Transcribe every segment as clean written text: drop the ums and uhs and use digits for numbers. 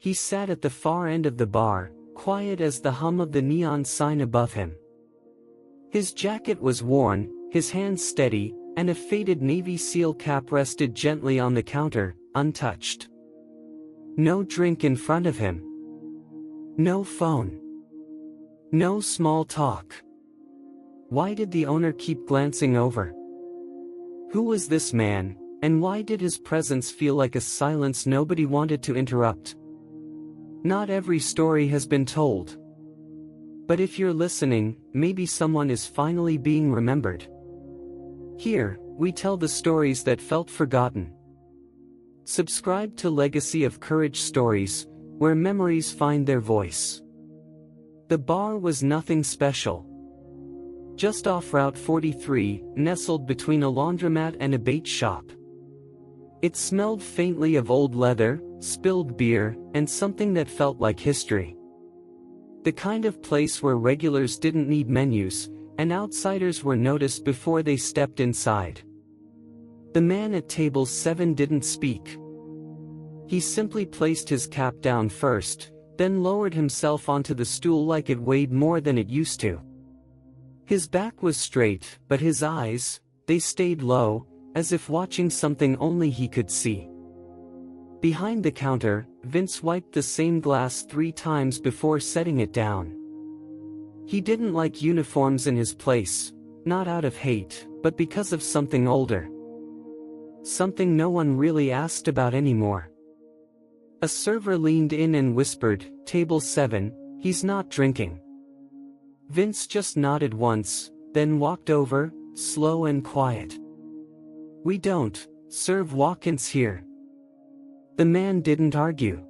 He sat at the far end of the bar, quiet as the hum of the neon sign above him. His jacket was worn, his hands steady, and a faded Navy SEAL cap rested gently on the counter, untouched. No drink in front of him. No phone. No small talk. Why did the owner keep glancing over? Who was this man, and why did his presence feel like a silence nobody wanted to interrupt? Not every story has been told. But if you're listening, maybe someone is finally being remembered. Here, we tell the stories that felt forgotten. Subscribe to Legacy of Courage Stories, where memories find their voice. The bar was nothing special. Just off Route 43, nestled between a laundromat and a bait shop. It smelled faintly of old leather, spilled beer, and something that felt like history. The kind of place where regulars didn't need menus, and outsiders were noticed before they stepped inside. The man at table 7 didn't speak. He simply placed his cap down first, then lowered himself onto the stool like it weighed more than it used to. His back was straight, but his eyes, they stayed low, as if watching something only he could see. Behind the counter, Vince wiped the same glass 3 times before setting it down. He didn't like uniforms in his place, not out of hate, but because of something older. Something no one really asked about anymore. A server leaned in and whispered, "Table 7, he's not drinking." Vince just nodded once, then walked over, slow and quiet. "We don't serve walk-ins here." The man didn't argue.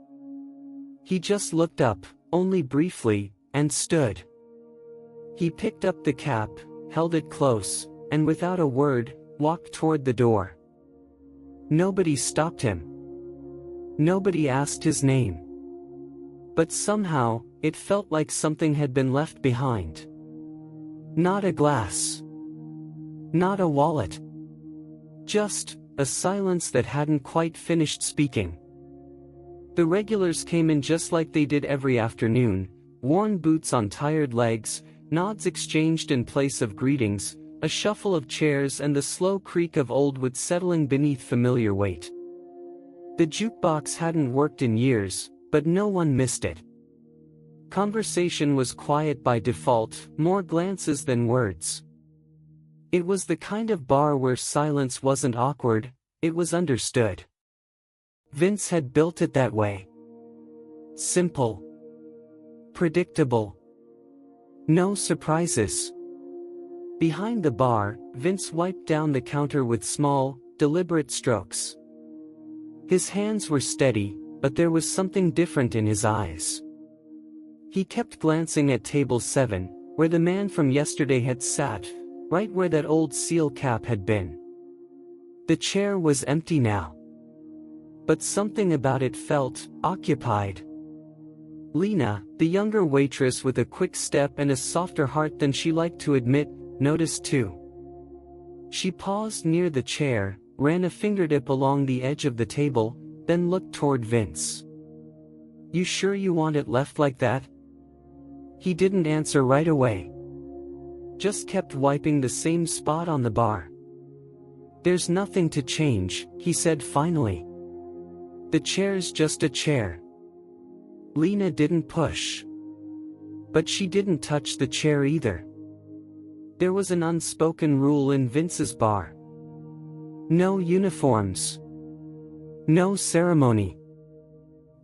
He just looked up, only briefly, and stood. He picked up the cap, held it close, and without a word, walked toward the door. Nobody stopped him. Nobody asked his name. But somehow, it felt like something had been left behind. Not a glass. Not a wallet. Just a silence that hadn't quite finished speaking. The regulars came in just like they did every afternoon, worn boots on tired legs, nods exchanged in place of greetings, a shuffle of chairs and the slow creak of old wood settling beneath familiar weight. The jukebox hadn't worked in years, but no one missed it. Conversation was quiet by default, more glances than words. It was the kind of bar where silence wasn't awkward, it was understood. Vince had built it that way. Simple. Predictable. No surprises. Behind the bar, Vince wiped down the counter with small, deliberate strokes. His hands were steady, but there was something different in his eyes. He kept glancing at table 7, where the man from yesterday had sat, right where that old SEAL cap had been. The chair was empty now. But something about it felt occupied. Lena, the younger waitress with a quick step and a softer heart than she liked to admit, noticed too. She paused near the chair, ran a fingertip along the edge of the table, then looked toward Vince. "You sure you want it left like that?" He didn't answer right away. Just kept wiping the same spot on the bar. "There's nothing to change," he said finally. "The chair's just a chair." Lena didn't push. But she didn't touch the chair either. There was an unspoken rule in Vince's bar. No uniforms. No ceremony.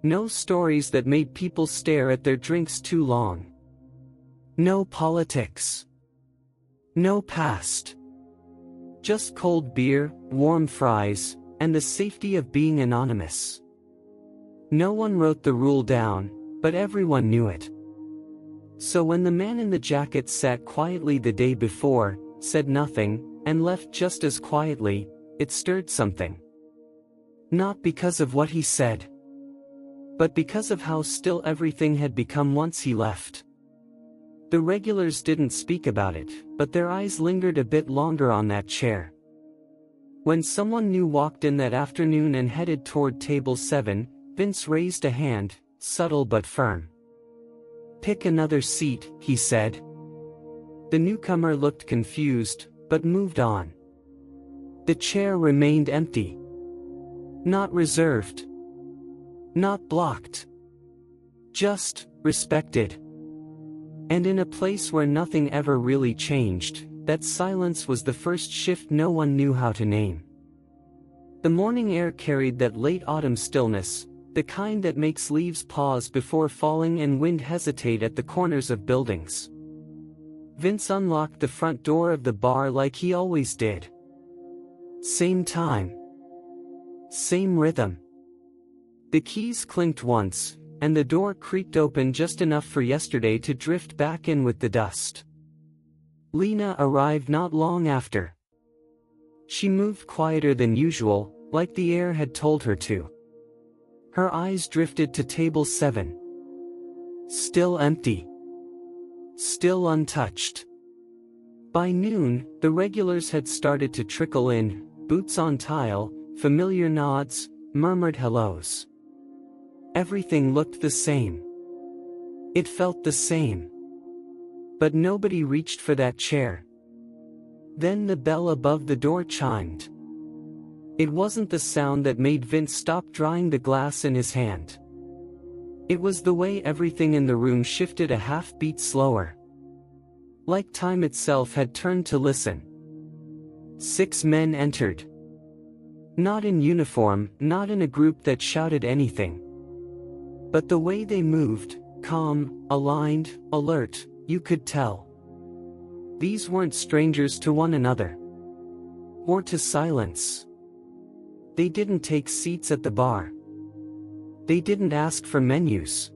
No stories that made people stare at their drinks too long. No politics. No past. Just cold beer, warm fries, and the safety of being anonymous. No one wrote the rule down, but everyone knew it. So when the man in the jacket sat quietly the day before, said nothing, and left just as quietly, it stirred something. Not because of what he said, but because of how still everything had become once he left. The regulars didn't speak about it, but their eyes lingered a bit longer on that chair. When someone new walked in that afternoon and headed toward table 7, Vince raised a hand, subtle but firm. "Pick another seat," he said. The newcomer looked confused, but moved on. The chair remained empty. Not reserved. Not blocked. Just respected. And in a place where nothing ever really changed, that silence was the first shift no one knew how to name. The morning air carried that late autumn stillness, the kind that makes leaves pause before falling and wind hesitate at the corners of buildings. Vince unlocked the front door of the bar like he always did. Same time. Same rhythm. The keys clinked once, and the door creaked open just enough for yesterday to drift back in with the dust. Lena arrived not long after. She moved quieter than usual, like the air had told her to. Her eyes drifted to table 7. Still empty. Still untouched. By noon, the regulars had started to trickle in, boots on tile, familiar nods, murmured hellos. Everything looked the same. It felt the same. But nobody reached for that chair. Then the bell above the door chimed. It wasn't the sound that made Vince stop drying the glass in his hand. It was the way everything in the room shifted a half-beat slower. Like time itself had turned to listen. 6 men entered. Not in uniform, not in a group that shouted anything. But the way they moved, calm, aligned, alert, you could tell. These weren't strangers to one another. Or to silence. They didn't take seats at the bar. They didn't ask for menus.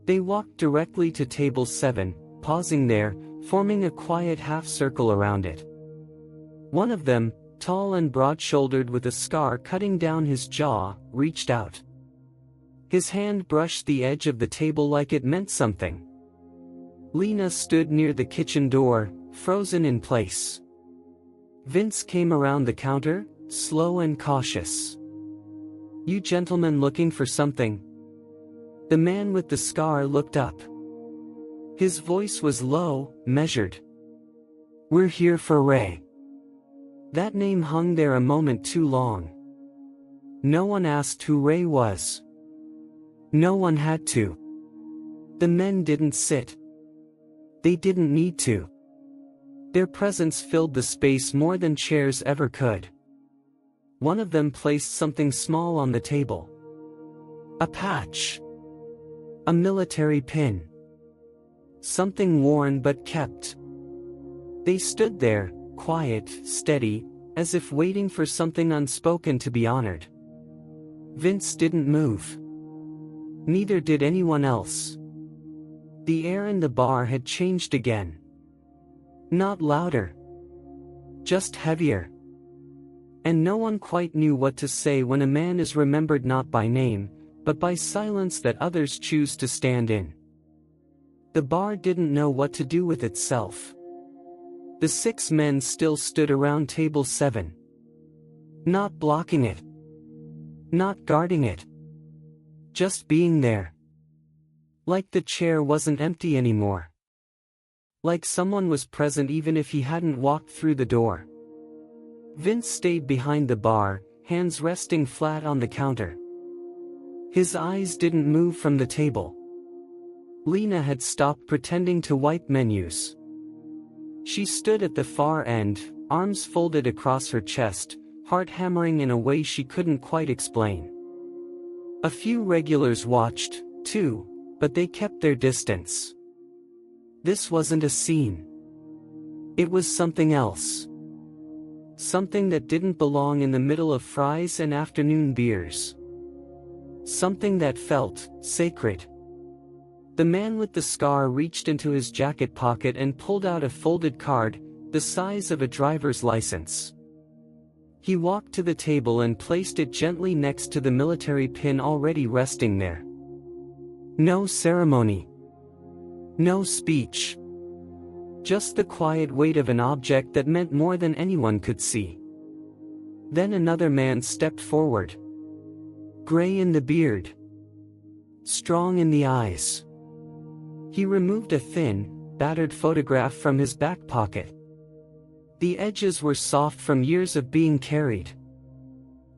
They walked directly to table 7, pausing there, forming a quiet half-circle around it. One of them, tall and broad-shouldered with a scar cutting down his jaw, reached out. His hand brushed the edge of the table like it meant something. Lena stood near the kitchen door, frozen in place. Vince came around the counter, slow and cautious. "You gentlemen looking for something?" The man with the scar looked up. His voice was low, measured. "We're here for Ray." That name hung there a moment too long. No one asked who Ray was. No one had to. The men didn't sit. They didn't need to. Their presence filled the space more than chairs ever could. One of them placed something small on the table. A patch. A military pin. Something worn but kept. They stood there, quiet, steady, as if waiting for something unspoken to be honored. Vince didn't move. Neither did anyone else. The air in the bar had changed again. Not louder. Just heavier. And no one quite knew what to say when a man is remembered not by name, but by silence that others choose to stand in. The bar didn't know what to do with itself. The 6 men still stood around table 7. Not blocking it. Not guarding it. Just being there. Like the chair wasn't empty anymore. Like someone was present even if he hadn't walked through the door. Vince stayed behind the bar, hands resting flat on the counter. His eyes didn't move from the table. Lena had stopped pretending to wipe menus. She stood at the far end, arms folded across her chest, heart hammering in a way she couldn't quite explain. A few regulars watched, too, but they kept their distance. This wasn't a scene. It was something else. Something that didn't belong in the middle of fries and afternoon beers. Something that felt sacred. The man with the scar reached into his jacket pocket and pulled out a folded card, the size of a driver's license. He walked to the table and placed it gently next to the military pin already resting there. No ceremony. No speech. Just the quiet weight of an object that meant more than anyone could see. Then another man stepped forward. Gray in the beard. strong in the eyes. He removed a thin, battered photograph from his back pocket. The edges were soft from years of being carried.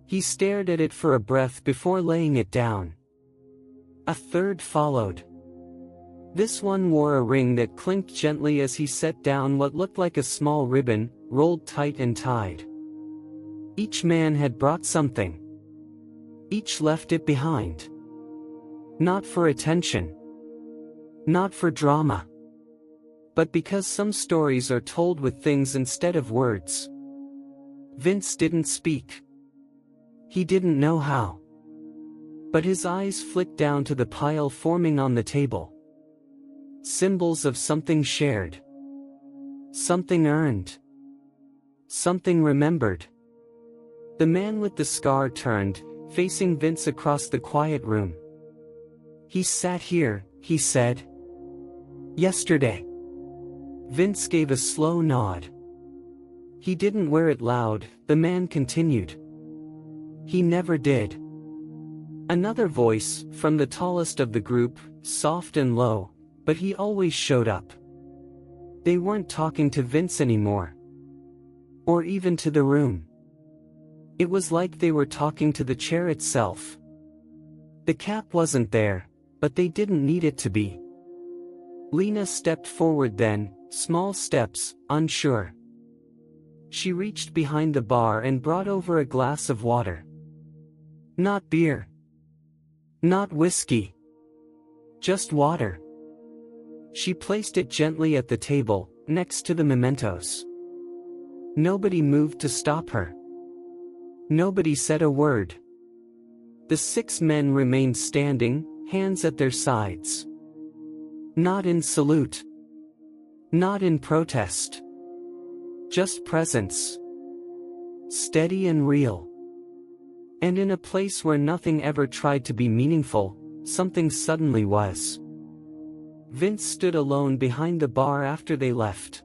He stared at it for a breath before laying it down. A third followed. This one wore a ring that clinked gently as he set down what looked like a small ribbon, rolled tight and tied. Each man had brought something. Each left it behind. Not for attention. Not for drama. But because some stories are told with things instead of words. Vince didn't speak. He didn't know how. But his eyes flicked down to the pile forming on the table. Symbols of something shared. Something earned. Something remembered. The man with the scar turned, facing Vince across the quiet room. He sat here, he said. Yesterday. Vince gave a slow nod. He didn't wear it loud, the man continued. He never did. Another voice, from the tallest of the group, soft and low, but he always showed up. They weren't talking to Vince anymore. Or even to the room. It was like they were talking to the chair itself. The cap wasn't there, but they didn't need it to be. Lena stepped forward then, small steps, unsure. She reached behind the bar and brought over a glass of water. Not beer. Not whiskey. Just water. She placed it gently at the table, next to the mementos. Nobody moved to stop her. Nobody said a word. The 6 men remained standing, hands at their sides. Not in salute. Not in protest. Just presence. Steady and real. And in a place where nothing ever tried to be meaningful, something suddenly was. Vince stood alone behind the bar after they left.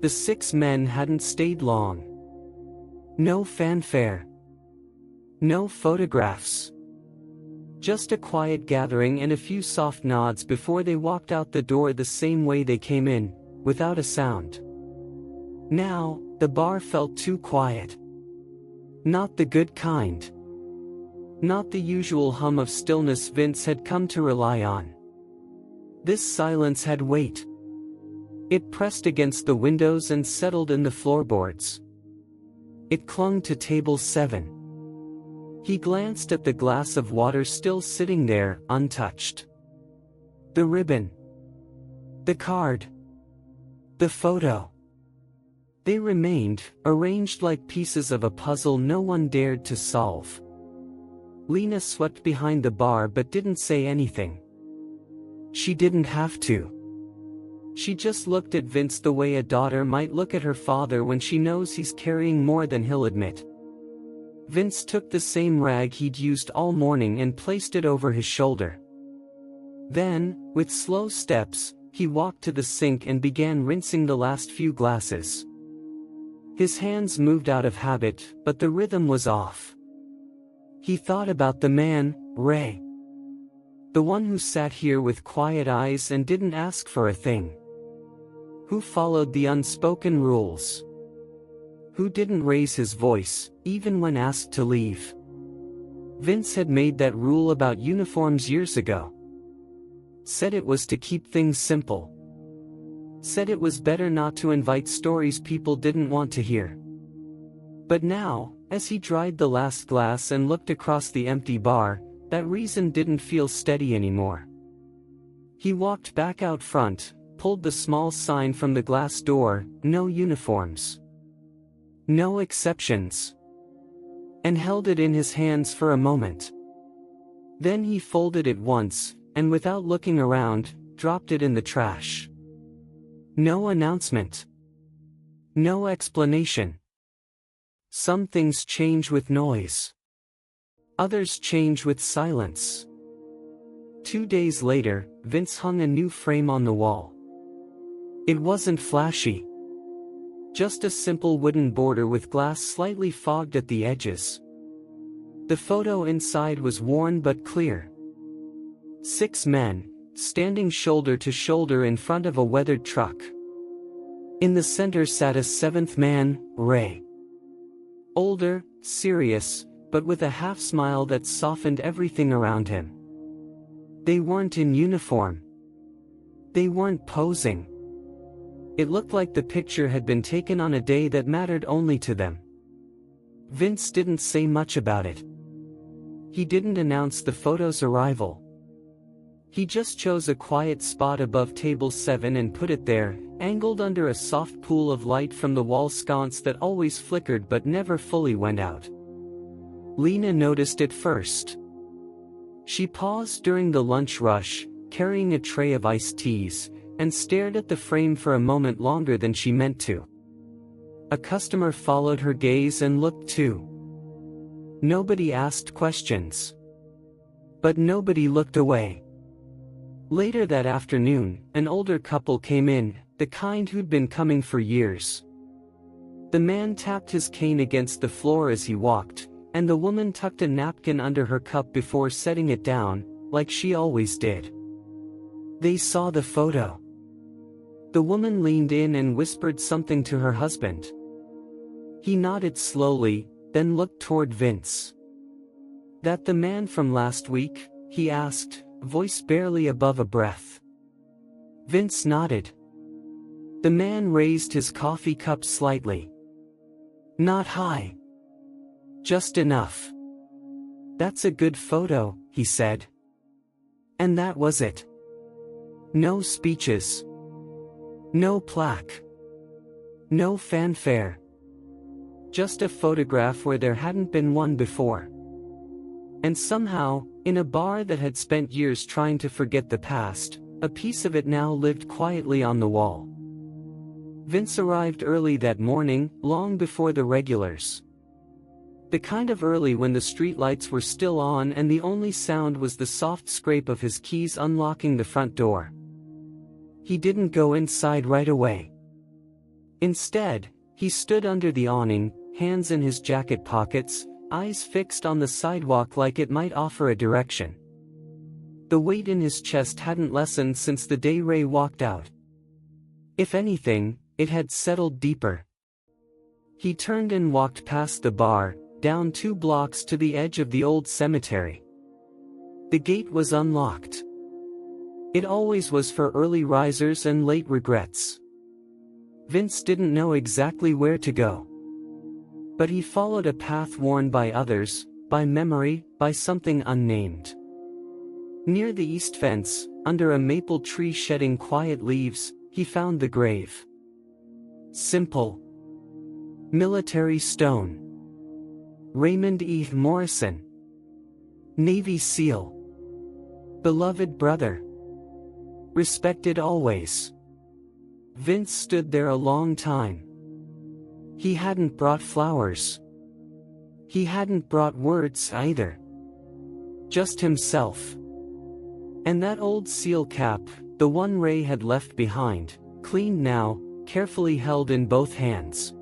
The 6 men hadn't stayed long. No fanfare. No photographs. Just a quiet gathering and a few soft nods before they walked out the door the same way they came in, without a sound. Now, the bar felt too quiet. Not the good kind. Not the usual hum of stillness Vince had come to rely on. This silence had weight. It pressed against the windows and settled in the floorboards. It clung to table 7. He glanced at the glass of water still sitting there, untouched. The ribbon. The card. The photo. They remained, arranged like pieces of a puzzle no one dared to solve. Lena swept behind the bar but didn't say anything. She didn't have to. She just looked at Vince the way a daughter might look at her father when she knows he's carrying more than he'll admit. Vince took the same rag he'd used all morning and placed it over his shoulder. Then, with slow steps, he walked to the sink and began rinsing the last few glasses. His hands moved out of habit, but the rhythm was off. He thought about the man, Ray. The one who sat here with quiet eyes and didn't ask for a thing. Who followed the unspoken rules. Who didn't raise his voice, even when asked to leave. Vince had made that rule about uniforms years ago. Said it was to keep things simple. Said it was better not to invite stories people didn't want to hear. But now, as he dried the last glass and looked across the empty bar, that reason didn't feel steady anymore. He walked back out front, pulled the small sign from the glass door, "No uniforms. No exceptions," and held it in his hands for a moment. Then he folded it once, and without looking around, dropped it in the trash. No announcement. No explanation. Some things change with noise. Others change with silence. 2 days later, Vince hung a new frame on the wall. It wasn't flashy. Just a simple wooden border with glass slightly fogged at the edges. The photo inside was worn but clear. 6 men, standing shoulder to shoulder in front of a weathered truck. In the center sat a 7th man, Ray. Older, serious, but with a half-smile that softened everything around him. They weren't in uniform. They weren't posing. It looked like the picture had been taken on a day that mattered only to them. Vince didn't say much about it. He didn't announce the photo's arrival. He just chose a quiet spot above table 7 and put it there, angled under a soft pool of light from the wall sconce that always flickered but never fully went out. Lena noticed it first. She paused during the lunch rush, carrying a tray of iced teas, and stared at the frame for a moment longer than she meant to. A customer followed her gaze and looked too. Nobody asked questions. But nobody looked away. Later that afternoon, an older couple came in, the kind who'd been coming for years. The man tapped his cane against the floor as he walked, and the woman tucked a napkin under her cup before setting it down, like she always did. They saw the photo. The woman leaned in and whispered something to her husband. He nodded slowly, then looked toward Vince. "That the man from last week?" he asked, voice barely above a breath. Vince nodded. The man raised his coffee cup slightly. "Not high. Just enough." "That's a good photo," he said. And that was it. No speeches. No plaque. No fanfare. Just a photograph where there hadn't been one before. And somehow, in a bar that had spent years trying to forget the past, a piece of it now lived quietly on the wall. Vince arrived early that morning, long before the regulars. The kind of early when the streetlights were still on and the only sound was the soft scrape of his keys unlocking the front door. He didn't go inside right away. Instead, he stood under the awning, hands in his jacket pockets, eyes fixed on the sidewalk like it might offer a direction. The weight in his chest hadn't lessened since the day Ray walked out. If anything, it had settled deeper. He turned and walked past the bar, down 2 blocks to the edge of the old cemetery. The gate was unlocked. It always was for early risers and late regrets. Vince didn't know exactly where to go. But he followed a path worn by others, by memory, by something unnamed. Near the east fence, under a maple tree shedding quiet leaves, he found the grave. Simple. Military stone. Raymond E. Morrison. Navy SEAL. Beloved brother. Respected always. Vince stood there a long time. He hadn't brought flowers. He hadn't brought words either. Just himself. And that old SEAL cap, the one Ray had left behind, cleaned now, carefully held in both hands.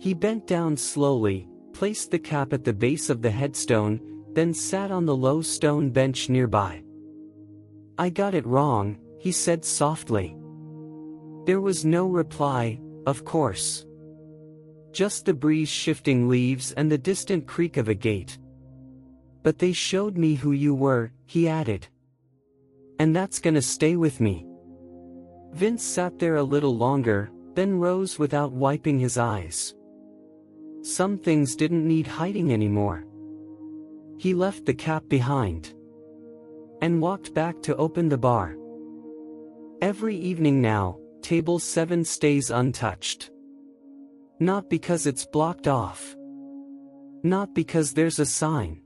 He bent down slowly, placed the cap at the base of the headstone, then sat on the low stone bench nearby. "I got it wrong," he said softly. There was no reply, of course. Just the breeze shifting leaves and the distant creak of a gate. "But they showed me who you were," he added. "And that's gonna stay with me." Vince sat there a little longer, then rose without wiping his eyes. Some things didn't need hiding anymore. He left the cap behind. And walked back to open the bar. Every evening now, table 7 stays untouched. Not because it's blocked off. Not because there's a sign.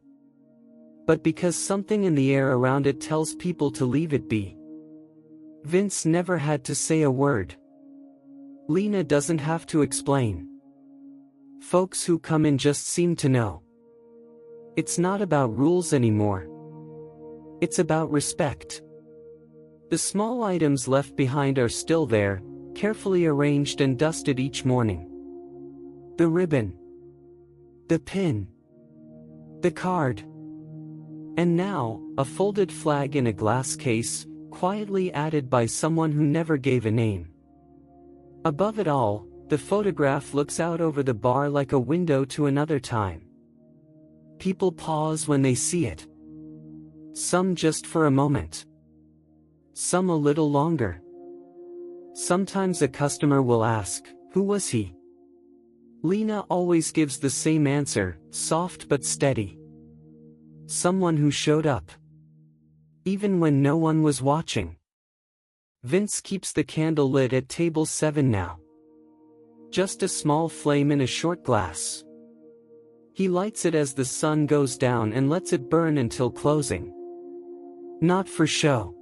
But because something in the air around it tells people to leave it be. Vince never had to say a word. Lena doesn't have to explain. Folks who come in just seem to know. It's not about rules anymore. It's about respect. The small items left behind are still there, carefully arranged and dusted each morning. The ribbon. The pin. The card. And now, a folded flag in a glass case, quietly added by someone who never gave a name. Above it all, the photograph looks out over the bar like a window to another time. People pause when they see it. Some just for a moment. Some a little longer. Sometimes a customer will ask, "Who was he?" Lena always gives the same answer, soft but steady. Someone who showed up. Even when no one was watching. Vince keeps the candle lit at table 7 now. Just a small flame in a short glass. He lights it as the sun goes down and lets it burn until closing. Not for show.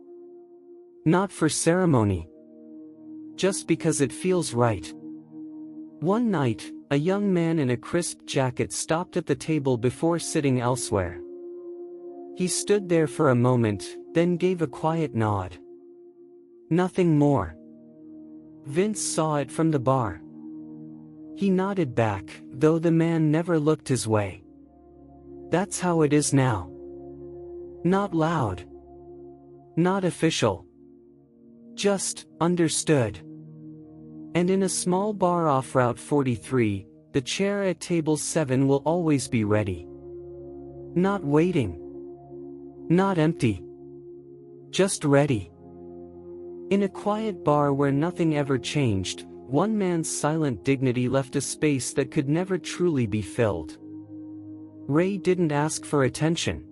Not for ceremony. Just because it feels right. One night, a young man in a crisp jacket stopped at the table before sitting elsewhere. He stood there for a moment, then gave a quiet nod. Nothing more. Vince saw it from the bar. He nodded back, though the man never looked his way. That's how it is now. Not loud. Not official. Just, understood. And in a small bar off Route 43, the chair at table 7 will always be ready. Not waiting. Not empty. Just ready. In a quiet bar where nothing ever changed, one man's silent dignity left a space that could never truly be filled. Ray didn't ask for attention.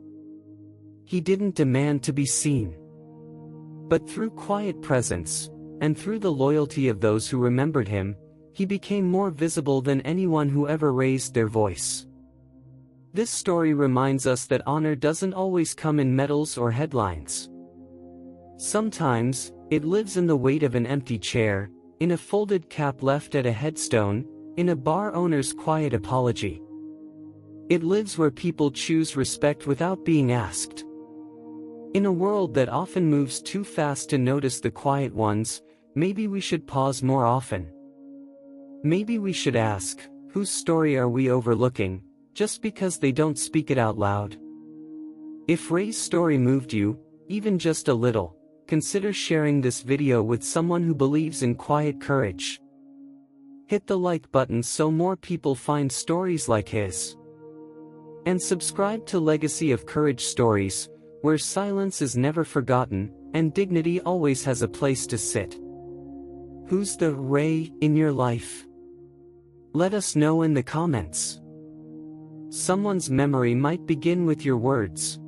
He didn't demand to be seen. But through quiet presence, and through the loyalty of those who remembered him, he became more visible than anyone who ever raised their voice. This story reminds us that honor doesn't always come in medals or headlines. Sometimes, it lives in the weight of an empty chair, in a folded cap left at a headstone, in a bar owner's quiet apology. It lives where people choose respect without being asked. In a world that often moves too fast to notice the quiet ones, maybe we should pause more often. Maybe we should ask, whose story are we overlooking, just because they don't speak it out loud? If Ray's story moved you, even just a little, consider sharing this video with someone who believes in quiet courage. Hit the like button so more people find stories like his. And subscribe to Legacy of Courage Stories, where silence is never forgotten, and dignity always has a place to sit. Who's the Ray in your life? Let us know in the comments. Someone's memory might begin with your words.